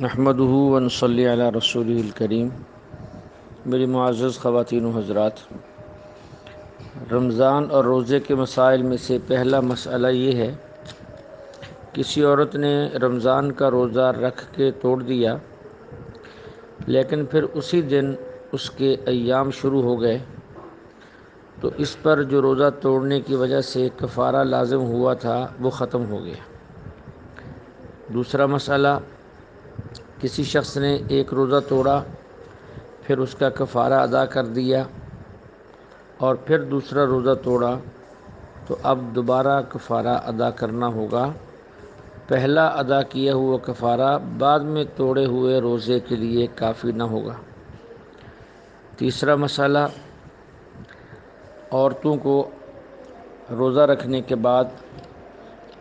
نحمدہ ونصلی علی رسولہ الکریم۔ میری معزز خواتین و حضرات، رمضان اور روزے کے مسائل میں سے پہلا مسئلہ یہ ہے، کسی عورت نے رمضان کا روزہ رکھ کے توڑ دیا لیکن پھر اسی دن اس کے ایام شروع ہو گئے تو اس پر جو روزہ توڑنے کی وجہ سے کفارہ لازم ہوا تھا وہ ختم ہو گیا۔ دوسرا مسئلہ، کسی شخص نے ایک روزہ توڑا، پھر اس کا کفارہ ادا کر دیا اور پھر دوسرا روزہ توڑا تو اب دوبارہ کفارہ ادا کرنا ہوگا۔ پہلا ادا کیا ہوا کفارہ بعد میں توڑے ہوئے روزے کے لیے کافی نہ ہوگا۔ تیسرا مسئلہ، عورتوں کو روزہ رکھنے کے بعد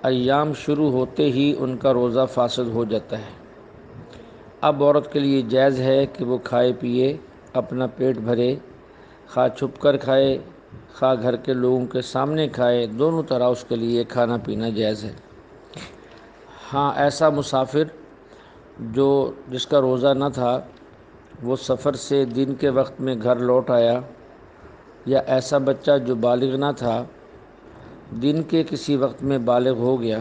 ایام شروع ہوتے ہی ان کا روزہ فاسد ہو جاتا ہے۔ اب عورت کے لیے جائز ہے کہ وہ کھائے پیے، اپنا پیٹ بھرے، خواہ چھپ کر کھائے خواہ گھر کے لوگوں کے سامنے کھائے، دونوں طرح اس کے لیے کھانا پینا جائز ہے۔ ہاں، ایسا مسافر جس کا روزہ نہ تھا، وہ سفر سے دن کے وقت میں گھر لوٹ آیا، یا ایسا بچہ جو بالغ نہ تھا دن کے کسی وقت میں بالغ ہو گیا،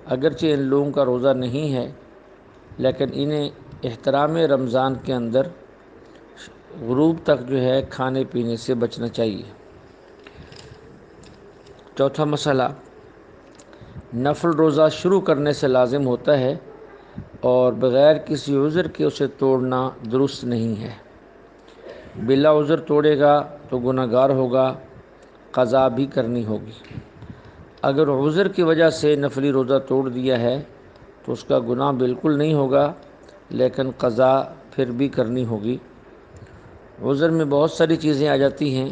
اگرچہ ان لوگوں کا روزہ نہیں ہے لیکن انہیں احترام رمضان کے اندر غروب تک کھانے پینے سے بچنا چاہیے۔ چوتھا مسئلہ، نفل روزہ شروع کرنے سے لازم ہوتا ہے اور بغیر کسی عذر کے اسے توڑنا درست نہیں ہے۔ بلا عذر توڑے گا تو گناہ گار ہوگا، قضا بھی کرنی ہوگی۔ اگر عذر کی وجہ سے نفلی روزہ توڑ دیا ہے تو اس کا گناہ بالکل نہیں ہوگا لیکن قضا پھر بھی کرنی ہوگی۔ عذر میں بہت ساری چیزیں آ جاتی ہیں،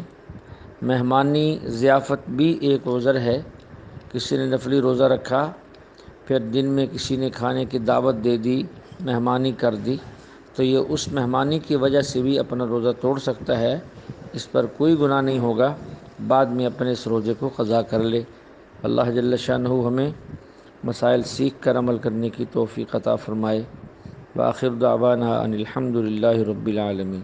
مہمانی ضیافت بھی ایک عذر ہے۔ کسی نے نفلی روزہ رکھا، پھر دن میں کسی نے کھانے کی دعوت دے دی، مہمانی کر دی، تو یہ اس مہمانی کی وجہ سے بھی اپنا روزہ توڑ سکتا ہے، اس پر کوئی گناہ نہیں ہوگا، بعد میں اپنے اس روزے کو قضا کر لے۔ اللہ جل شانہ ہمیں مسائل سیکھ کر عمل کرنے کی توفیق عطا فرمائے۔ وآخر دعوانا ان الحمد للہ رب العالمین۔